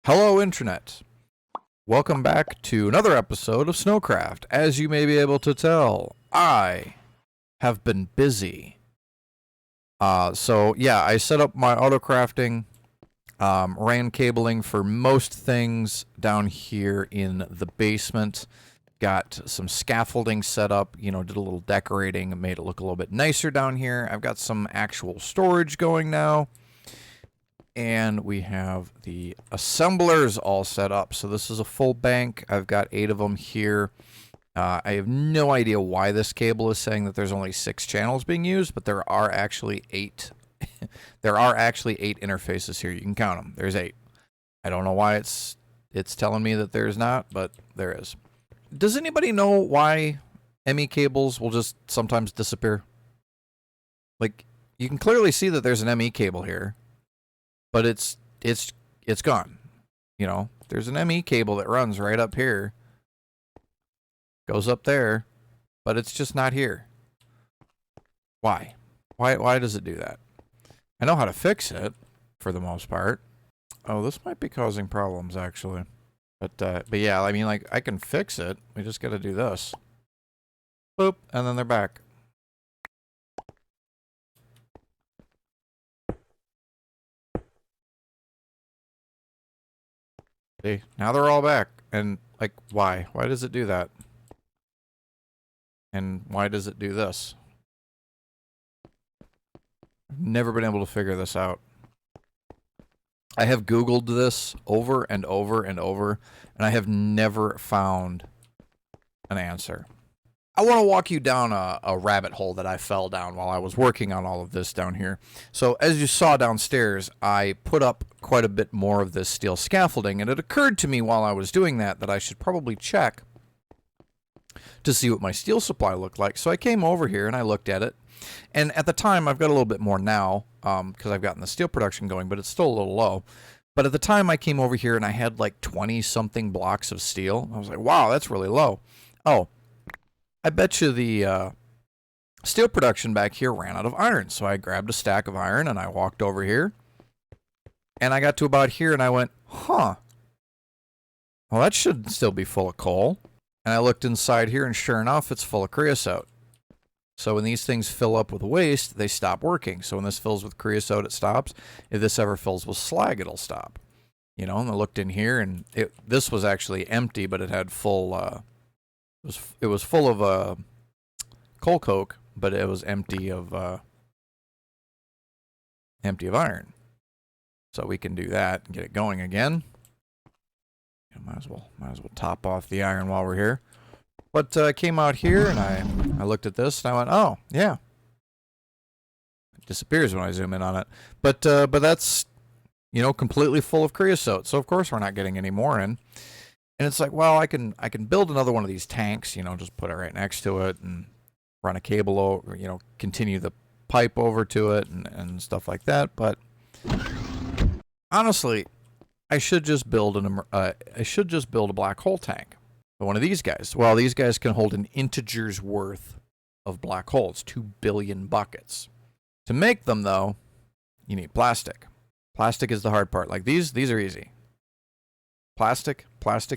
Hello, Internet. Welcome back to another episode of SnowCraft. As you may be able to tell, I have been busy. So yeah, I set up my auto crafting, ran cabling for most things down here in the basement. Got some scaffolding set up, did a little decorating, made it look a little bit nicer down here. I've got some actual storage going now. And we have the assemblers all set up. So this is a full bank. I've got 8 of them here. I have no idea why this cable is saying that there's only 6 channels being used, but there are actually 8. There are actually 8 interfaces here. You can count them. There's 8. I don't know why it's telling me that there's not, but there is. Does anybody know why ME cables will just sometimes disappear? Like, you can clearly see that there's an ME cable here. But it's gone. There's an ME cable that runs right up here. Goes up there, but it's just not here. Why? Why does it do that? I know how to fix it for the most part. Oh, this might be causing problems actually. But yeah, I mean, like, I can fix it. We just got to do this. Boop, and then they're back. See, now they're all back. And, like, why? Why does it do that? And why does it do this? I've never been able to figure this out. I have Googled this over and over and over, and I have never found an answer. I want to walk you down a rabbit hole that I fell down while I was working on all of this down here. So as you saw downstairs, I put up quite a bit more of this steel scaffolding, and it occurred to me while I was doing that I should probably check to see what my steel supply looked like. So I came over here and I looked at it, and at the time, I've got a little bit more now because I've gotten the steel production going, but it's still a little low. But at the time I came over here and I had like 20-something blocks of steel. I was like, wow, that's really low. Oh, I bet you the steel production back here ran out of iron. So I grabbed a stack of iron and I walked over here. And I got to about here and I went, huh. Well, that should still be full of coal. And I looked inside here and sure enough, it's full of creosote. So when these things fill up with waste, they stop working. So when this fills with creosote, it stops. If this ever fills with slag, it'll stop. And I looked in here and this was actually empty, but it had full... It was full of coal coke, but it was empty of iron. So we can do that and get it going again. Might as well top off the iron while we're here. But I came out here and I looked at this and I went, oh yeah, it disappears when I zoom in on it. But that's completely full of creosote. So of course we're not getting any more in. And it's like, well, I can build another one of these tanks, just put it right next to it and run a cable over, continue the pipe over to it and stuff like that. But honestly, I should just build a black hole tank. But one of these guys, well, these guys can hold an integer's worth of black holes, 2 billion buckets. To make them, though, you need plastic. Plastic is the hard part. Like these are easy. Plastic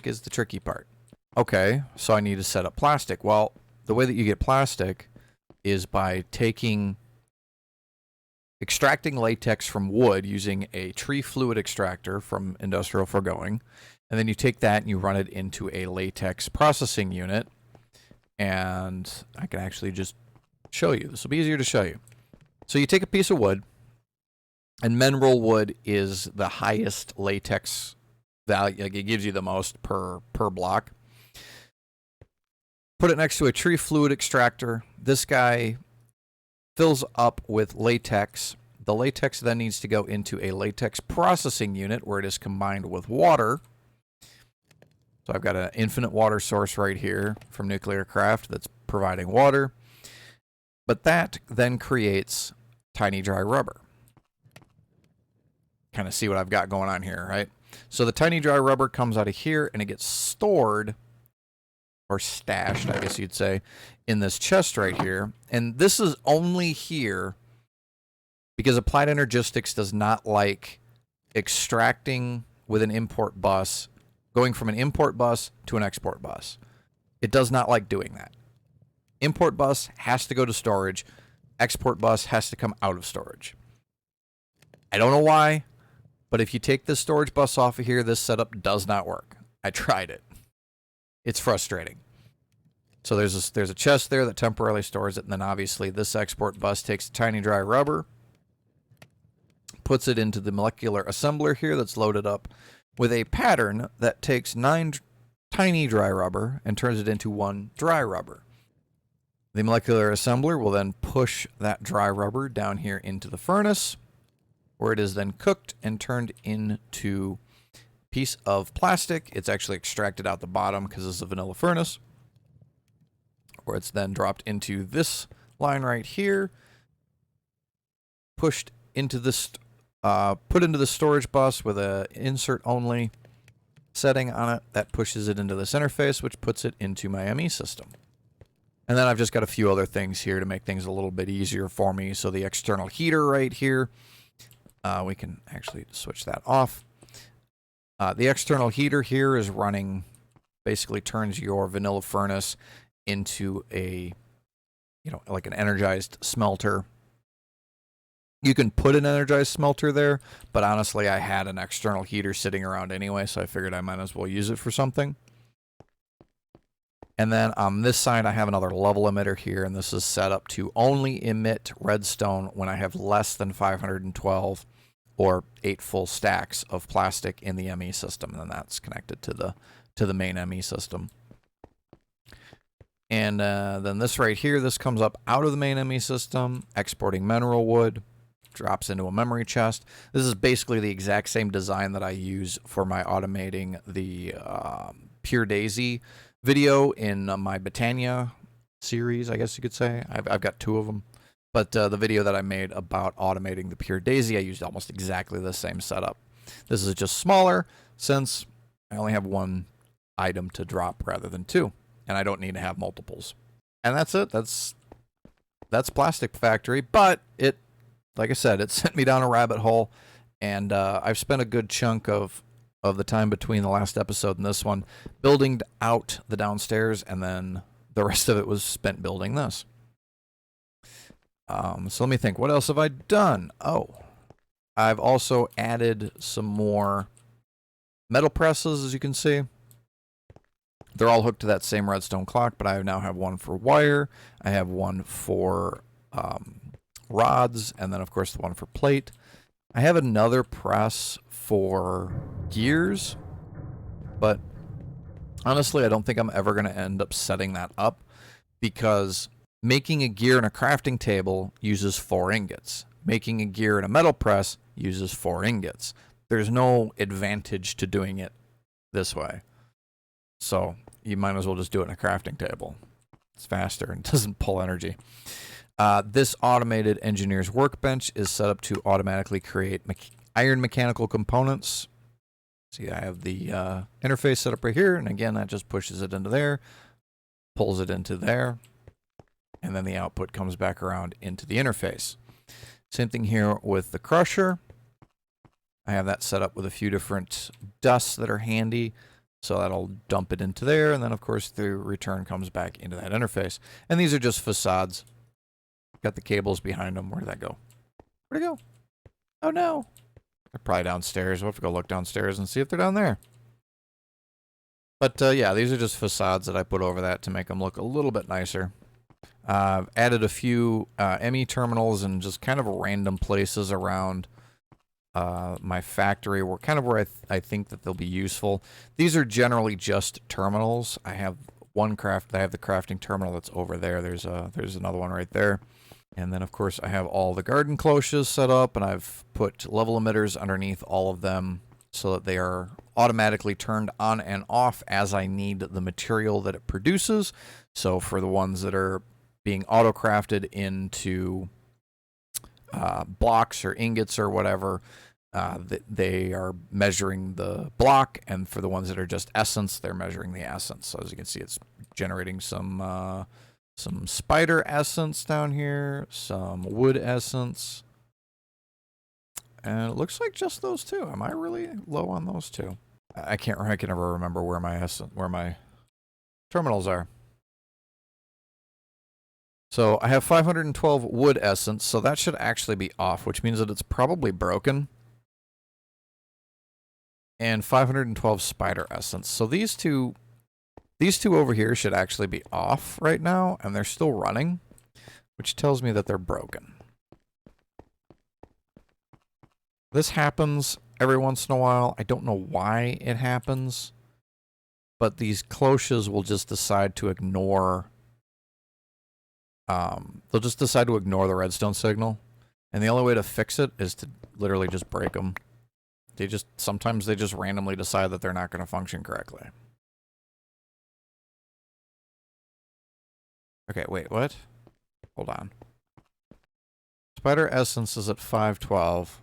is the tricky part. Okay, so I need to set up plastic. Well, the way that you get plastic is by extracting latex from wood using a tree fluid extractor from Industrial Foregoing. And then you take that and you run it into a latex processing unit. And I can actually just show you. This will be easier to show you. So you take a piece of wood, and mineral wood is the highest latex value, like it gives you the most per block. Put it next to a tree fluid extractor. This guy fills up with latex. The latex then needs to go into a latex processing unit where it is combined with water. So I've got an infinite water source right here from Nuclear Craft that's providing water. But that then creates tiny dry rubber. Kind of see what I've got going on here, right? So the tiny dry rubber comes out of here and it gets stored, or stashed, I guess you'd say, in this chest right here. And this is only here because Applied Energistics does not like extracting with an import bus, going from an import bus to an export bus. It does not like doing that. Import bus has to go to storage. Export bus has to come out of storage. I don't know why, but if you take this storage bus off of here, this setup does not work. I tried it. It's frustrating. So there's a chest there that temporarily stores it, and then obviously this export bus takes tiny dry rubber, puts it into the molecular assembler here that's loaded up with a pattern that takes 9 tiny dry rubber and turns it into 1 dry rubber. The molecular assembler will then push that dry rubber down here into the furnace, where it is then cooked and turned into a piece of plastic. It's actually extracted out the bottom because this is a vanilla furnace, where it's then dropped into this line right here, pushed into this, put into the storage bus with a insert only setting on it that pushes it into this interface, which puts it into my ME system. And then I've just got a few other things here to make things a little bit easier for me. So the external heater right here, we can actually switch that off. The external heater here is running, basically turns your vanilla furnace into a, like an energized smelter. You can put an energized smelter there, but honestly, I had an external heater sitting around anyway, so I figured I might as well use it for something. And then on this side, I have another level emitter here, and this is set up to only emit redstone when I have less than 512 or 8 full stacks of plastic in the ME system, and then that's connected to the main ME system. And then this right here, this comes up out of the main ME system, exporting mineral wood, drops into a memory chest. This is basically the exact same design that I use for my automating the Pure Daisy video in my Botania series, I guess you could say. I've got 2 of them. But the video that I made about automating the Pure Daisy, I used almost exactly the same setup. This is just smaller since I only have 1 item to drop rather than 2. And I don't need to have multiples. And that's it. That's Plastic Factory. But it, like I said, it sent me down a rabbit hole. And I've spent a good chunk of the time between the last episode and this one building out the downstairs, and then the rest of it was spent building this. So let me think, what else have I done? Oh, I've also added some more metal presses, as you can see. They're all hooked to that same redstone clock, but I now have one for wire. I have one for rods, and then of course the one for plate. I have another press for gears, but honestly, I don't think I'm ever going to end up setting that up, because making a gear in a crafting table uses 4 ingots. Making a gear in a metal press uses 4 ingots. There's no advantage to doing it this way. So you might as well just do it in a crafting table. It's faster and doesn't pull energy. This automated engineer's workbench is set up to automatically create iron mechanical components. See, I have the interface set up right here, and again, that just pushes it into there, pulls it into there, and then the output comes back around into the interface. Same thing here with the crusher. I have that set up with a few different dusts that are handy, so that'll dump it into there, and then of course the return comes back into that interface. And these are just facades. Got the cables behind them. Where did that go? Where'd it go? Oh no. They're probably downstairs. We'll have to go look downstairs and see if they're down there. But yeah, these are just facades that I put over that to make them look a little bit nicer. I've added a few ME terminals and just kind of random places around my factory where I think that they'll be useful. These are generally just terminals. I have the crafting terminal that's over there. There's another one right there. And then, of course, I have all the garden cloches set up, and I've put level emitters underneath all of them so that they are automatically turned on and off as I need the material that it produces. So for the ones that are being auto-crafted into blocks or ingots or whatever, they are measuring the block, and for the ones that are just essence, they're measuring the essence. So as you can see, it's generating some spider essence down here, some wood essence, And it looks like just those two. Am I really low on those two? I can never remember where my terminals are. So I have 512 wood essence, so that should actually be off, which means that it's probably broken. And 512 spider essence. So these two over here should actually be off right now, and they're still running, which tells me that they're broken. This happens every once in a while. I don't know why it happens, but these cloches will just decide to ignore. They'll just decide to ignore the redstone signal, and the only way to fix it is to literally just break them. Sometimes they just randomly decide that they're not going to function correctly. Okay, wait, what? Hold on. Spider essence is at 512.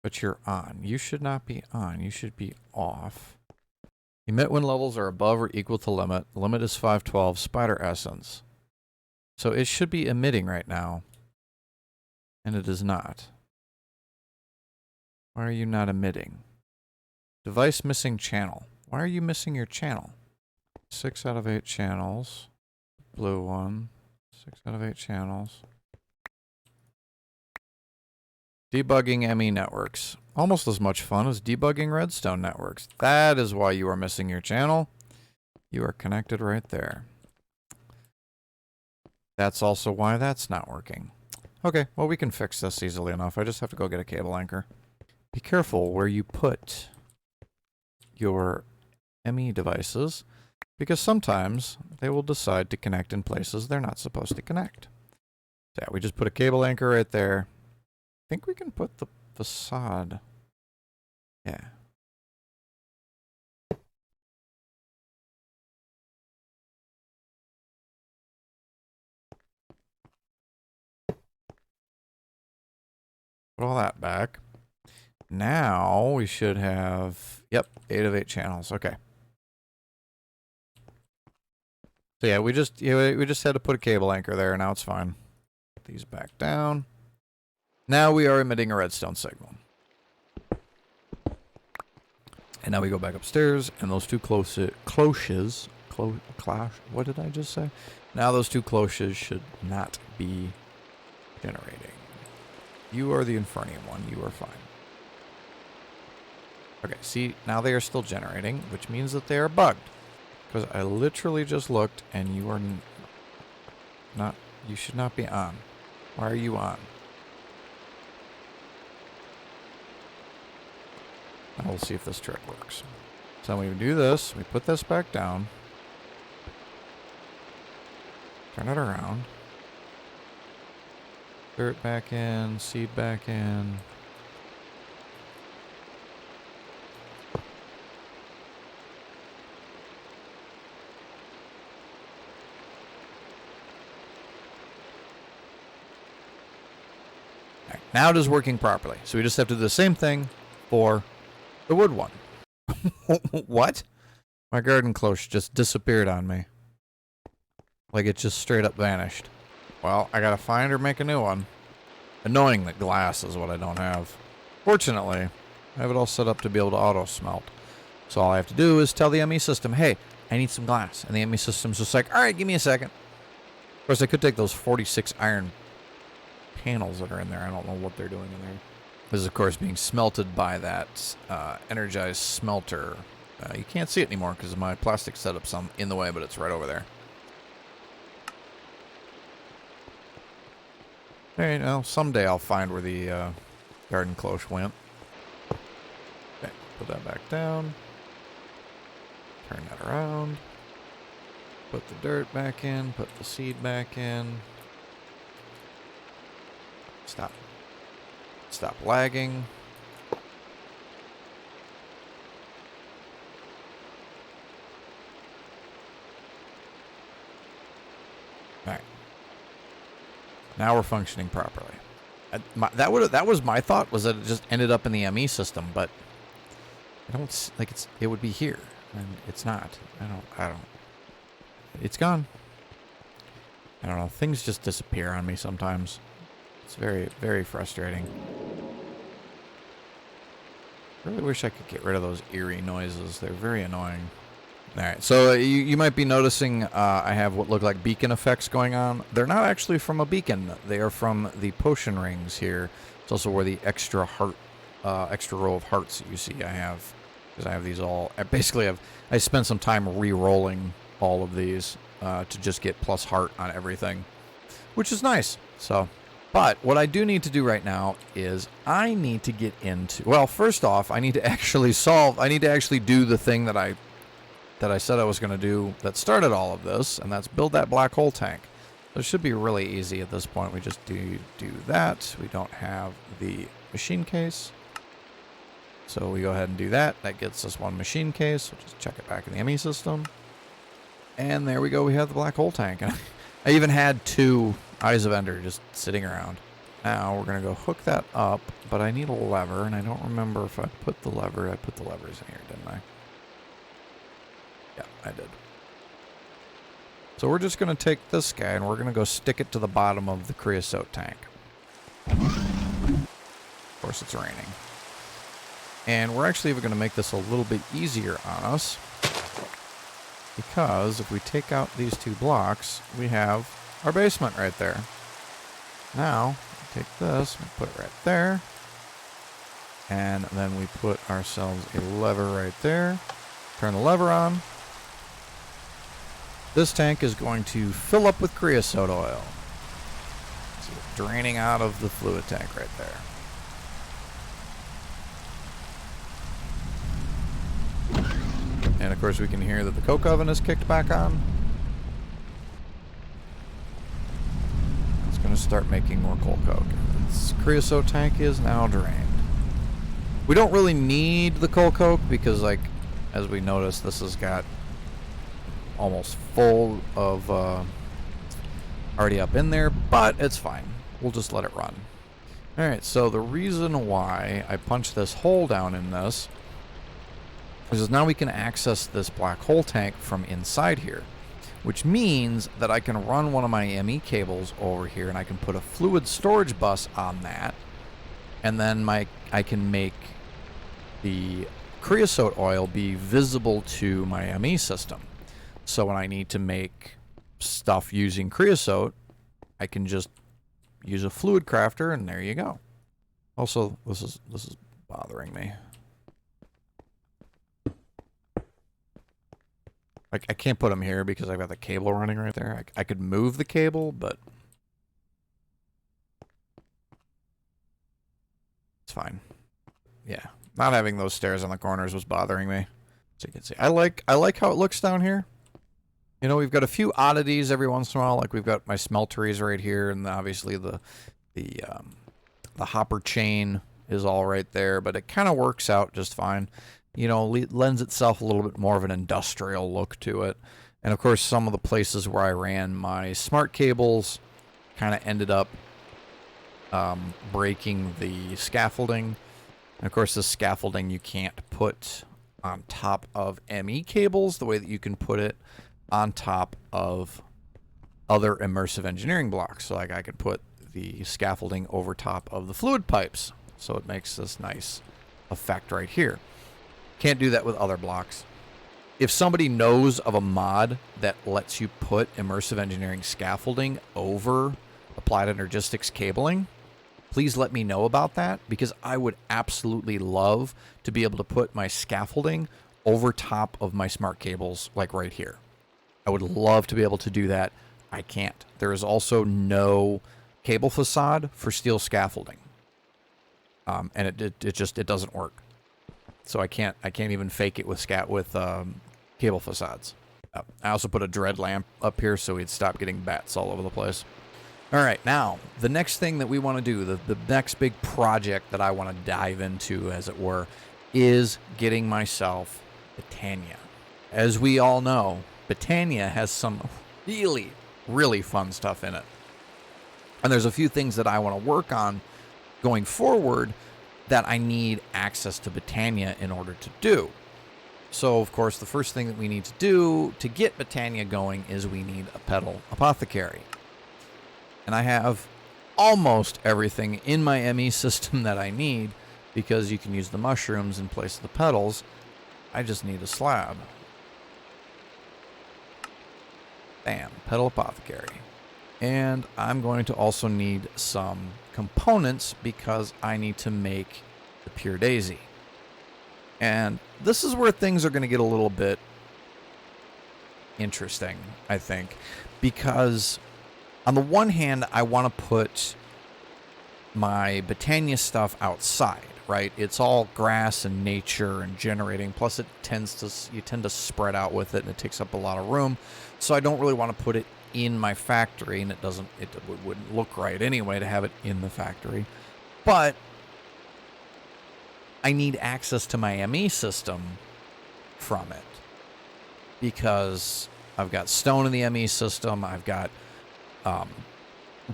But you're on. You should not be on. You should be off. Emit when levels are above or equal to limit. The limit is 512. Spider essence. So it should be emitting right now. And it is not. Why are you not emitting? Device missing channel. Why are you missing your channel? 6 out of 8 channels. Blue one. 6 out of 8 channels. Debugging ME networks. Almost as much fun as debugging redstone networks. That is why you are missing your channel. You are connected right there. That's also why that's not working. Okay, well we can fix this easily enough. I just have to go get a cable anchor. Be careful where you put your ME devices, because sometimes they will decide to connect in places they're not supposed to connect. So yeah, we just put a cable anchor right there. I think we can put the facade. Yeah. Put all that back. Now we should have, yep, 8 of 8 channels. Okay. So yeah, we just had to put a cable anchor there. Now it's fine. Put these back down. Now we are emitting a redstone signal. And now we go back upstairs, and those two cloches, what did I just say? Now those two cloches should not be generating. You are the Infernium one. You are fine. Okay, see, now they are still generating, which means that they are bugged. Because I literally just looked, and you are not, you should not be on. Why are you on? Now we'll see if this trick works. So we do this, we put this back down. Turn it around. Dirt back in, seed back in. Right, now it is working properly. So we just have to do the same thing for the wood one. What? My garden cloche just disappeared on me. Like it just straight up vanished. Well, I gotta find or make a new one. Annoying that glass is what I don't have. Fortunately, I have it all set up to be able to auto smelt. So all I have to do is tell the ME system, hey, I need some glass. And the ME system's just like, alright, give me a second. Of course, I could take those 46 iron panels that are in there. I don't know what they're doing in there. This is, of course, being smelted by that energized smelter. You can't see it anymore because my plastic setup's in the way, but it's right over there. Hey, now someday I'll find where the garden cloche went. Okay, put that back down. Turn that around. Put the dirt back in. Put the seed back in. Stop. Stop lagging. Alright. Now we're functioning properly. That was my thought, was that it just ended up in the ME system, but I don't like it would be here, and it's not. I don't. It's gone. I don't know. Things just disappear on me sometimes. It's very, very frustrating. Really wish I could get rid of those eerie noises. They're very annoying. Alright, so you might be noticing I have what look like beacon effects going on. They're not actually from a beacon. They are from the potion rings here. It's also where the extra heart, extra row of hearts that you see I have. Because I have these all... I spent some time re-rolling all of these to just get plus heart on everything. Which is nice. So, but what I do need to do right now is I need to get into... Well, first off, I need to actually do the thing that I said I was going to do that started all of this, and that's build that black hole tank. So it should be really easy at this point. We just do that. We don't have the machine case. So we go ahead and do that. That gets us one machine case. We'll just check it back in the ME system. And there we go. We have the black hole tank. I even had 2 Eyes of Ender just sitting around. Now we're going to go hook that up, but I need a lever, and I don't remember if I put the lever. I put the levers in here, didn't I? Yeah, I did. So we're just going to take this guy, and we're going to go stick it to the bottom of the creosote tank. Of course, it's raining. And we're actually even going to make this a little bit easier on us, because if we take out these 2 blocks, we have our basement right there. Now, we take this, we put it right there, and then we put ourselves a lever right there. Turn the lever on. This tank is going to fill up with creosote oil. See it draining out of the fluid tank right there. And of course we can hear that the coke oven is kicked back on. It's going to start making more coal coke. This creosote tank is now drained. We don't really need the coal coke because, like, as we noticed, this has got almost full of already up in there, but it's fine. We'll just let it run. Alright, so the reason why I punched this hole down in this is now we can access this black hole tank from inside here, which means that I can run one of my ME cables over here and I can put a fluid storage bus on that, and then I can make the creosote oil be visible to my ME system. So when I need to make stuff using creosote, I can just use a fluid crafter, and there you go. Also, this is bothering me. Like, I can't put them here because I've got the cable running right there. I could move the cable, but it's fine. Yeah, not having those stairs on the corners was bothering me. So you can see, I like how it looks down here. You know, we've got a few oddities every once in a while. Like we've got my smelteries right here, and obviously the hopper chain is all right there. But it kind of works out just fine. You know, lends itself a little bit more of an industrial look to it. And of course, some of the places where I ran my smart cables kind of ended up breaking the scaffolding. And of course, the scaffolding you can't put on top of ME cables the way that you can put it on top of other immersive engineering blocks. So like I could put the scaffolding over top of the fluid pipes. So it makes this nice effect right here. Can't do that with other blocks. If somebody knows of a mod that lets you put immersive engineering scaffolding over applied energistics cabling, please let me know about that, because I would absolutely love to be able to put my scaffolding over top of my smart cables, like right here. I would love to be able to do that. I can't. There is also no cable facade for steel scaffolding. And it just doesn't work. So I can't even fake it with cable facades. I also put a dread lamp up here so we'd stop getting bats all over the place. All right, now the next thing that we want to do, the next big project that I want to dive into, as it were, is getting myself Botania. As we all know, Botania has some really, really fun stuff in it. And there's a few things that I want to work on going forward that I need access to Botania in order to do. So, of course, the first thing that we need to do to get Botania going is we need a pedal apothecary. And I have almost everything in my ME system that I need, because you can use the mushrooms in place of the petals. I just need a slab. Bam, petal apothecary. And I'm going to also need some components because I need to make the pure daisy. And this is where things are going to get a little bit interesting, I think, because on the one hand, I want to put my Botania stuff outside, right? It's all grass and nature and generating. Plus, you tend to spread out with it, and it takes up a lot of room. So I don't really want to put it in my factory, and it wouldn't look right anyway to have it in the factory. But I need access to my ME system from it because I've got stone in the ME system. I've got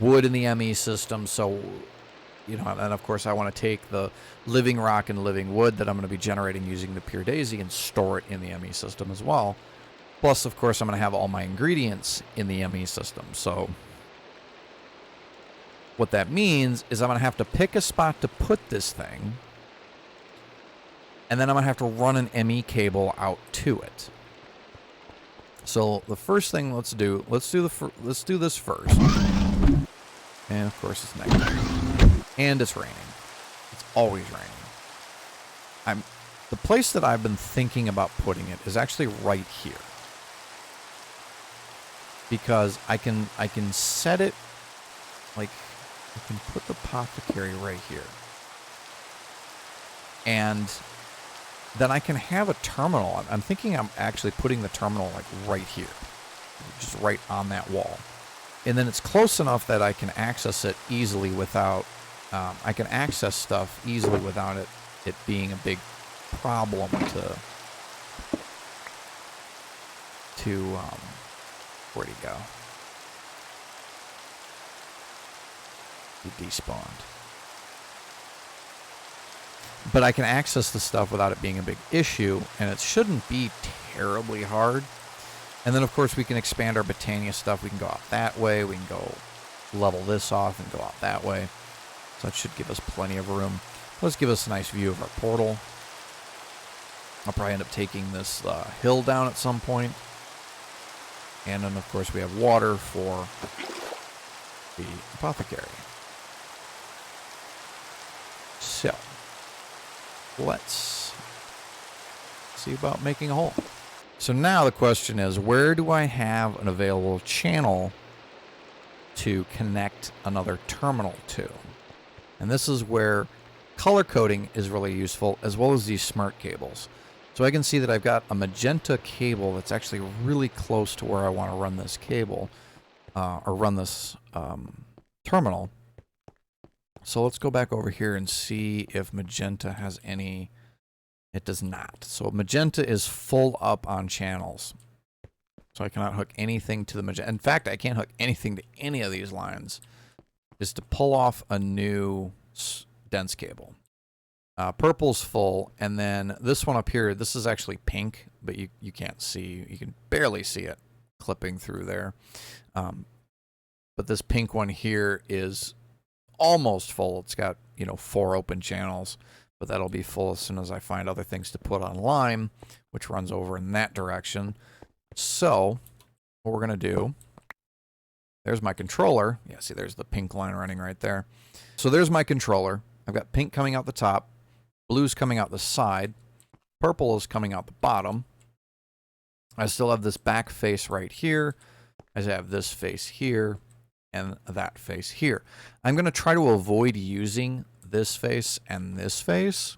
wood in the ME system. So, you know, and of course I want to take the living rock and living wood that I'm going to be generating using the pure daisy and store it in the ME system as well. Plus, of course, I'm going to have all my ingredients in the ME system. So what that means is I'm going to have to pick a spot to put this thing, and then I'm going to have to run an ME cable out to it. So the first thing let's do this first. And of course it's negative. And it's raining. It's always raining. The place that I've been thinking about putting it is actually right here. Because I can set it like I can put the apothecary right here. And then I can have a terminal. I'm thinking I'm actually putting the terminal like right here. Just right on that wall. And then it's close enough that I can access it easily without I can access stuff easily without it being a big problem to where'd he go? He despawned. But I can access the stuff without it being a big issue, and it shouldn't be terribly hard. And then, of course, we can expand our Botania stuff. We can go out that way. We can go level this off and go out that way. So that should give us plenty of room. Let's give us a nice view of our portal. I'll probably end up taking this hill down at some point. And then, of course, we have water for the apothecary. So, let's see about making a hole. So now the question is, where do I have an available channel to connect another terminal to? And this is where color coding is really useful, as well as these smart cables. So I can see that I've got a magenta cable that's actually really close to where I want to run this cable, or run this terminal. So let's go back over here and see if magenta has any. It does not. So magenta is full up on channels. So I cannot hook anything to the magenta. In fact, I can't hook anything to any of these lines. Just to pull off a new dense cable. Purple's full, and then this one up here, this is actually pink, but you can't see. You can barely see it clipping through there. But this pink one here is almost full. It's got, 4 open channels. But that'll be full as soon as I find other things to put on lime, which runs over in that direction. So, what we're going to do, there's my controller. Yeah, see, there's the pink line running right there. So there's my controller. I've got pink coming out the top, blue's coming out the side, purple is coming out the bottom. I still have this back face right here. I have this face here and that face here. I'm going to try to avoid using this face and this face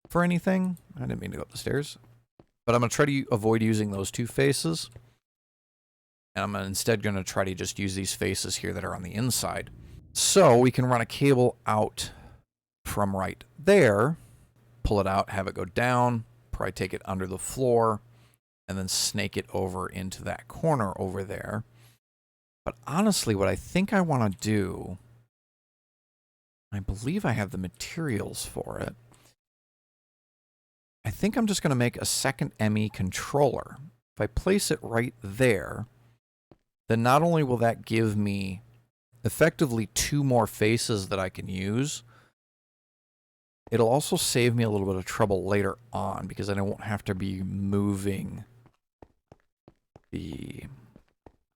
for anything. I didn't mean to go up the stairs. But I'm going to try to avoid using those two faces. And I'm instead going to try to just use these faces here that are on the inside. So we can run a cable out from right there, pull it out, have it go down, probably take it under the floor, and then snake it over into that corner over there. But honestly, what I think I want to do, I believe I have the materials for it. I think I'm just going to make a second ME controller. If I place it right there, then not only will that give me effectively 2 more faces that I can use, it'll also save me a little bit of trouble later on because then I won't have to be moving the...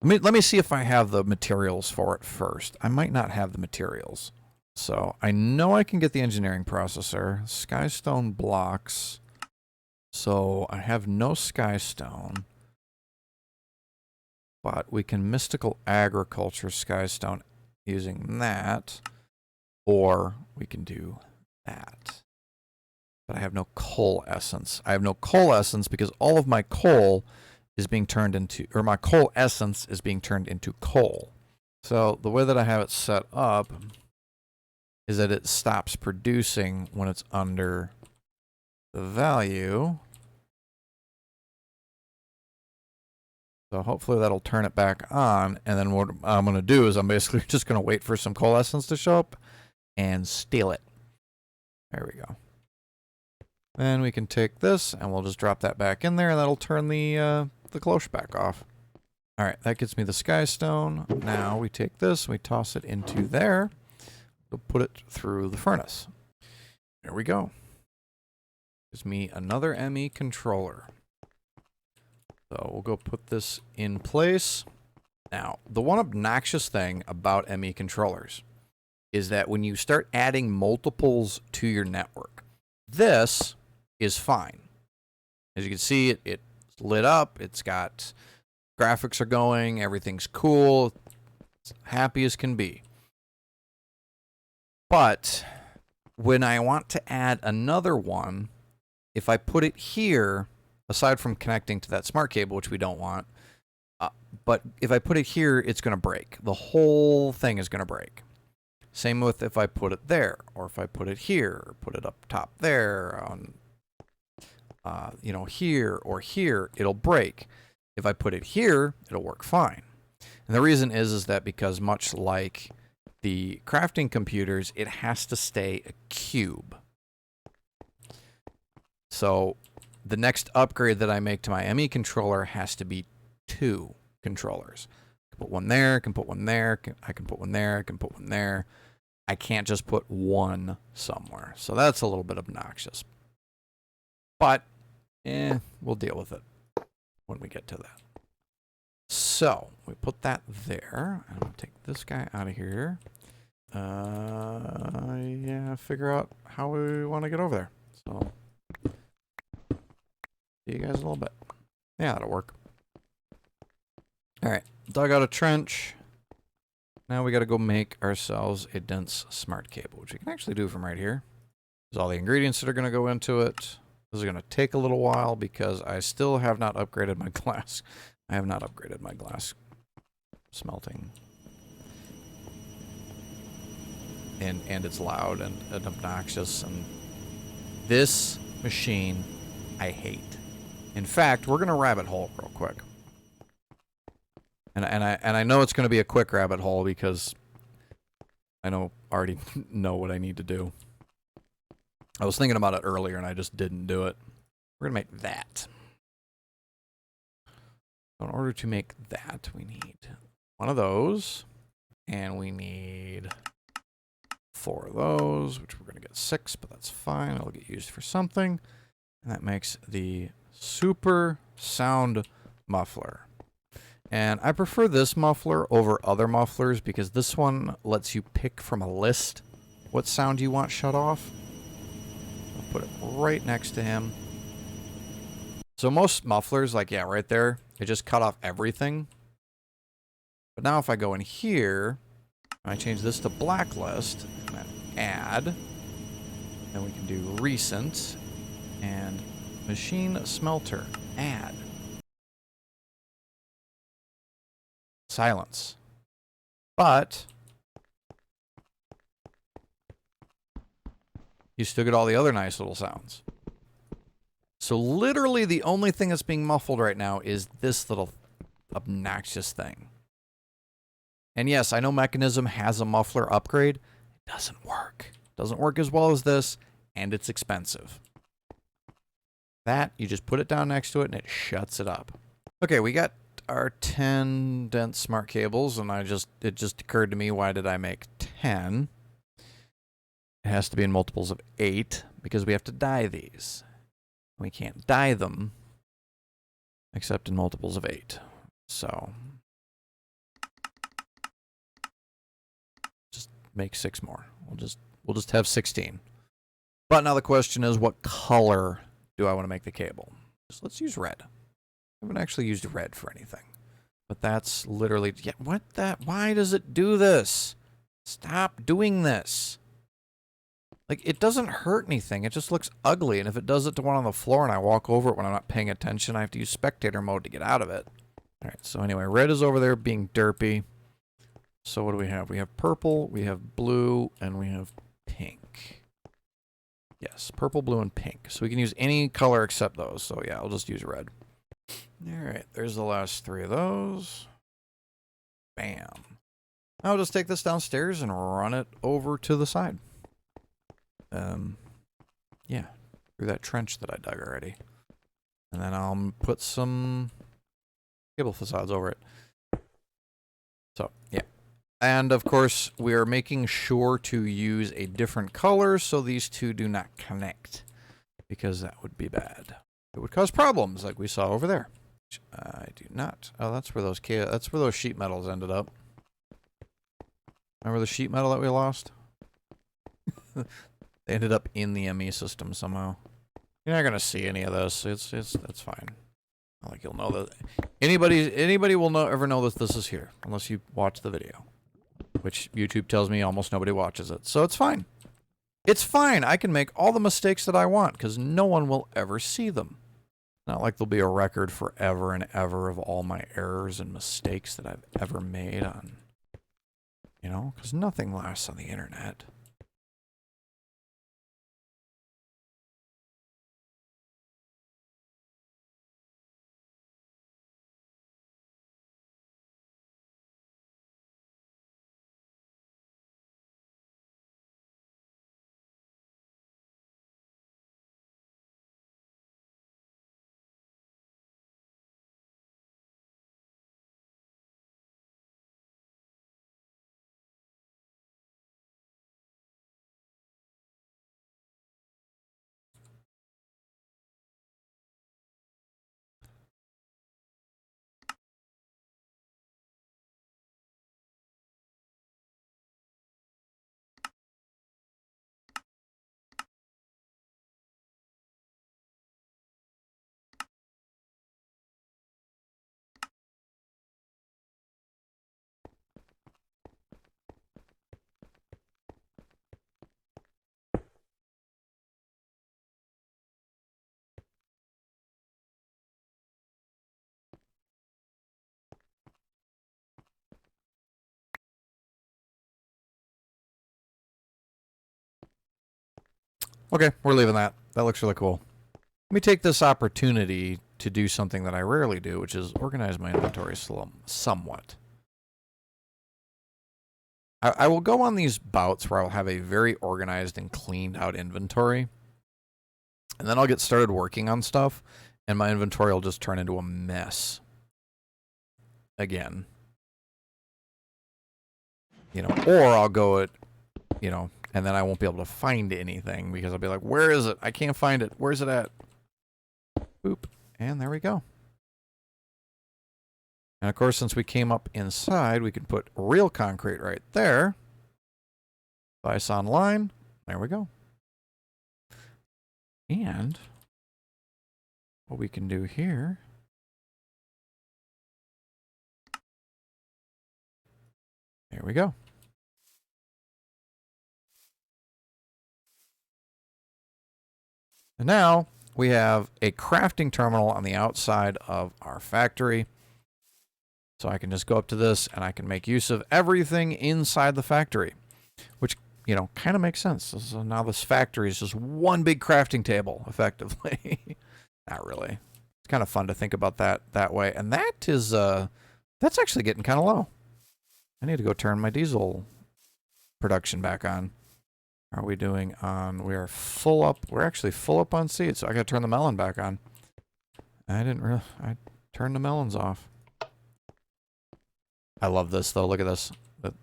Let me see if I have the materials for it first. I might not have the materials. So I know I can get the engineering processor. Skystone blocks. So I have no skystone. But we can mystical agriculture skystone using that. Or we can do that. But I have no coal essence. I have no coal essence because all of my coal is being turned into, or my coal essence is being turned into coal. So the way that I have it set up is that it stops producing when it's under the value. So hopefully that'll turn it back on, and then what I'm going to do is I'm basically just going to wait for some coal essence to show up and steal it. There we go. Then we can take this and we'll just drop that back in there, and that'll turn the cloche back off. All right, that gets me the skystone. Now we take this, we toss it into there. We'll put it through the furnace. There we go. Gives me another ME controller. So we'll go put this in place. Now, the one obnoxious thing about ME controllers is that when you start adding multiples to your network, this is fine. As you can see, it's lit up, it's got graphics are going, everything's cool, it's happy as can be. But when I want to add another one, if I put it here, aside from connecting to that smart cable, which we don't want, but if I put it here, it's going to break. The whole thing is going to break. Same with if I put it there, or if I put it here, or put it up top there, on, you know, here or here, it'll break. If I put it here, it'll work fine. And the reason is that because much like the crafting computers, it has to stay a cube. So the next upgrade that I make to my ME controller has to be 2 controllers. I can put one there, I can put one there, I can put one there, I can put one there. I can't just put one somewhere. So that's a little bit obnoxious. But, we'll deal with it when we get to that. So, we put that there. I'm going to take this guy out of here. Yeah, figure out how we want to get over there. So, see you guys in a little bit. Yeah, that'll work. Alright, dug out a trench. Now we got to go make ourselves a dense smart cable, which we can actually do from right here. There's all the ingredients that are going to go into it. This is going to take a little while because I still have not upgraded my glass. I have not upgraded my glass smelting. And it's loud and obnoxious. And this machine, I hate. In fact, we're going to rabbit hole real quick. And I know it's going to be a quick rabbit hole because I already know what I need to do. I was thinking about it earlier and I just didn't do it. We're going to make that. In order to make that, we need one of those. And we need 4 of those, which we're going to get 6, but that's fine. It'll get used for something. And that makes the super sound muffler. And I prefer this muffler over other mufflers because this one lets you pick from a list what sound you want shut off. I'll put it right next to him. So most mufflers, like, yeah, right there, it just cut off everything. But now if I go in here, and I change this to blacklist, and then add, then we can do recent, and machine smelter, add. Silence. But you still get all the other nice little sounds. So literally the only thing that's being muffled right now is this little obnoxious thing. And yes, I know Mechanism has a muffler upgrade. It doesn't work. It doesn't work as well as this, and it's expensive. That, you just put it down next to it and it shuts it up. Okay, we got our 10 dense smart cables, and it just occurred to me, why did I make 10? It has to be in multiples of 8 because we have to dye these. We can't dye them except in multiples of 8. So just make 6 more. We'll just have 16. But now the question is, what color do I want to make the cable? So let's use red. I haven't actually used red for anything. But that's literally, yeah, why does it do this? Stop doing this. Like, it doesn't hurt anything. It just looks ugly. And if it does it to one on the floor and I walk over it when I'm not paying attention, I have to use spectator mode to get out of it. All right, so anyway, red is over there being derpy. So what do we have? We have purple, we have blue, and we have pink. Yes, purple, blue, and pink. So we can use any color except those. So yeah, I'll just use red. All right, there's the last 3 of those. Bam. I'll just take this downstairs and run it over to the side. Yeah, through that trench that I dug already. And then I'll put some cable facades over it. So, yeah. And of course, we are making sure to use a different color so these two do not connect, because that would be bad. It would cause problems like we saw over there. Which I do not. Oh, that's where those sheet metals ended up. Remember the sheet metal that we lost? They ended up in the ME system somehow. You're not gonna see any of this. That's fine. Not like you'll know that. Anybody will ever know that this is here unless you watch the video, which YouTube tells me almost nobody watches it. So it's fine. It's fine. I can make all the mistakes that I want because no one will ever see them. Not like there'll be a record forever and ever of all my errors and mistakes that I've ever made on, you know, because nothing lasts on the internet. Okay, we're leaving that. That looks really cool. Let me take this opportunity to do something that I rarely do, which is organize my inventory somewhat. I will go on these bouts where I'll have a very organized and cleaned out inventory. And then I'll get started working on stuff, and my inventory will just turn into a mess. Again. You know, or I'll go at, you know, and then I won't be able to find anything because I'll be like, where is it? I can't find it. Where's it at? Boop. And there we go. And of course, since we came up inside, we can put real concrete right there. Device online. There we go. And what we can do here. There we go. And now we have a crafting terminal on the outside of our factory. So I can just go up to this and I can make use of everything inside the factory, which, you know, kind of makes sense. So now this factory is just one big crafting table, effectively. Not really. It's kind of fun to think about that way. And that is, that's actually getting kind of low. I need to go turn my diesel production back on. Are we doing on, we are full up, we're actually full up on seeds, so I gotta turn the melon back on. I turned the melons off. I love this though, look at this. The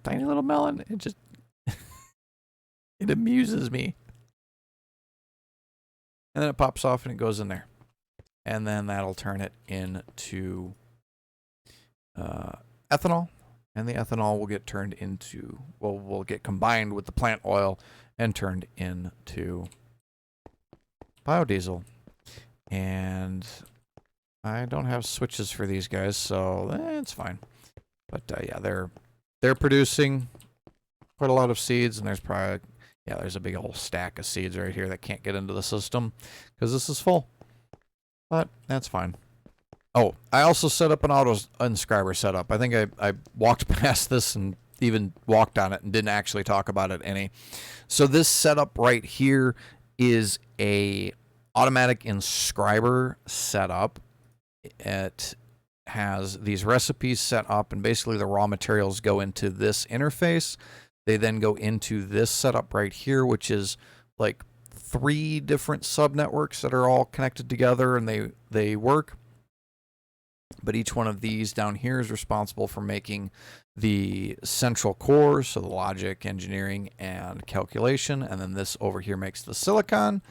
tiny little melon, it just, It amuses me. And then it pops off and it goes in there. And then that'll turn it into ethanol. And the ethanol will get turned into, well, will get combined with the plant oil and turned into biodiesel. And I don't have switches for these guys, so it's fine. But yeah, they're producing quite a lot of seeds, and there's probably, yeah, there's a big old stack of seeds right here that can't get into the system because this is full. But that's fine. Oh, I also set up an auto inscriber setup. I think I walked past this and even walked on it and didn't actually talk about it any. So this setup right here is a automatic inscriber setup. It has these recipes set up, and basically the raw materials go into this interface. They then go into this setup right here, which is like 3 different subnetworks that are all connected together, and they work. But each one of these down here is responsible for making the central core, so the logic, engineering, and calculation. And then this over here makes the silicon.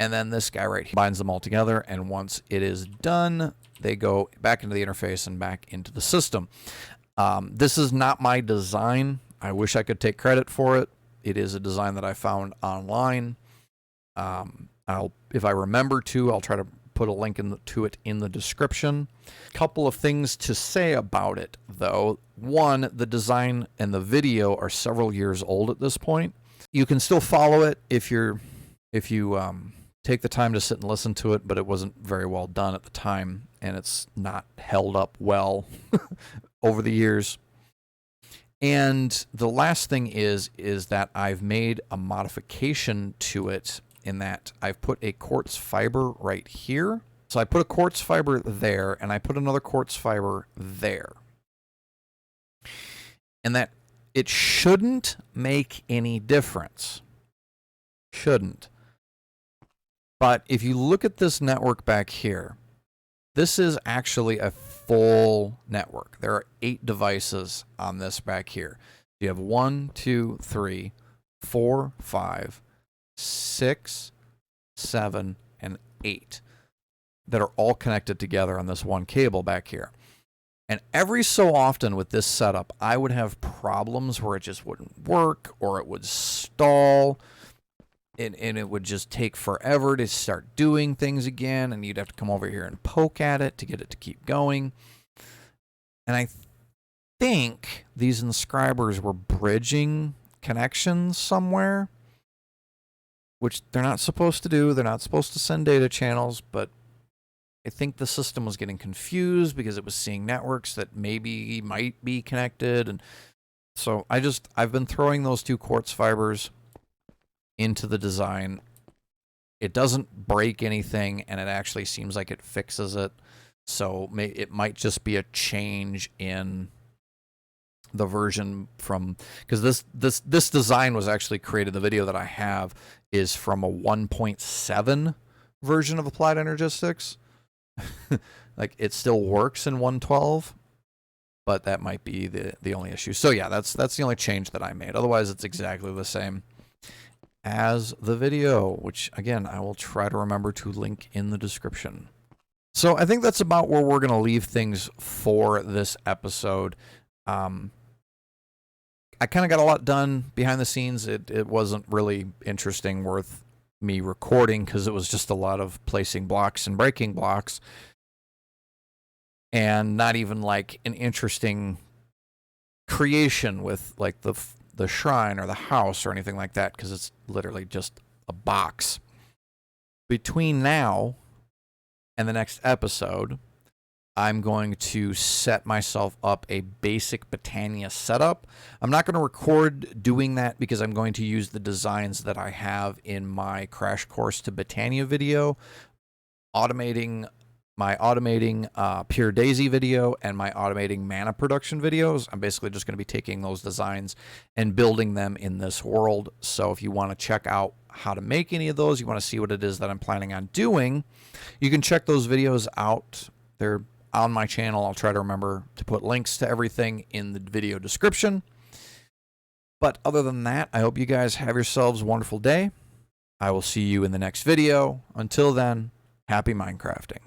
And then this guy right here binds them all together. And once it is done, they go back into the interface and back into the system. This is not my design. I wish I could take credit for it. It is a design that I found online. If I remember to, I'll try to put a link to it in the description. Couple of things to say about it, though. One, the design and the video are several years old at this point. You can still follow it if you take the time to sit and listen to it, but it wasn't very well done at the time, and it's not held up well over the years. And the last thing is that I've made a modification to it in that I've put a quartz fiber right here. So I put a quartz fiber there, and I put another quartz fiber there. And that it shouldn't make any difference. Shouldn't. But if you look at this network back here, this is actually a full network. There are 8 devices on this back here. You have 1, 2, 3, 4, 5, 6, 7, and 8 that are all connected together on this one cable back here. And every so often with this setup, I would have problems where it just wouldn't work, or it would stall, and it would just take forever to start doing things again, and you'd have to come over here and poke at it to get it to keep going. And I think these inscribers were bridging connections somewhere, which they're not supposed to do. They're not supposed to send data channels, but I think the system was getting confused because it was seeing networks that maybe might be connected. And so I've been throwing those 2 quartz fibers into the design. It doesn't break anything, and it actually seems like it fixes it. So it might just be a change in the version from, because this design was actually created, the video that I have is from a 1.7 version of Applied Energistics. Like, it still works in 1.12, but that might be the only issue. So yeah, that's the only change that I made. Otherwise, it's exactly the same as the video, which again, I will try to remember to link in the description. So I think that's about where we're going to leave things for this episode. I kind of got a lot done behind the scenes. It wasn't really interesting, worth me recording, because it was just a lot of placing blocks and breaking blocks, and not even like an interesting creation with like the shrine or the house or anything like that, because it's literally just a box. Between now and the next episode, I'm going to set myself up a basic Botania setup. I'm not going to record doing that because I'm going to use the designs that I have in my Crash Course to Botania video, automating Pure Daisy video and my automating mana production videos. I'm basically just going to be taking those designs and building them in this world. So if you want to check out how to make any of those, you want to see what it is that I'm planning on doing, you can check those videos out. They're on my channel. I'll try to remember to put links to everything in the video description. But other than that, I hope you guys have yourselves a wonderful day. I will see you in the next video. Until then, happy Minecrafting.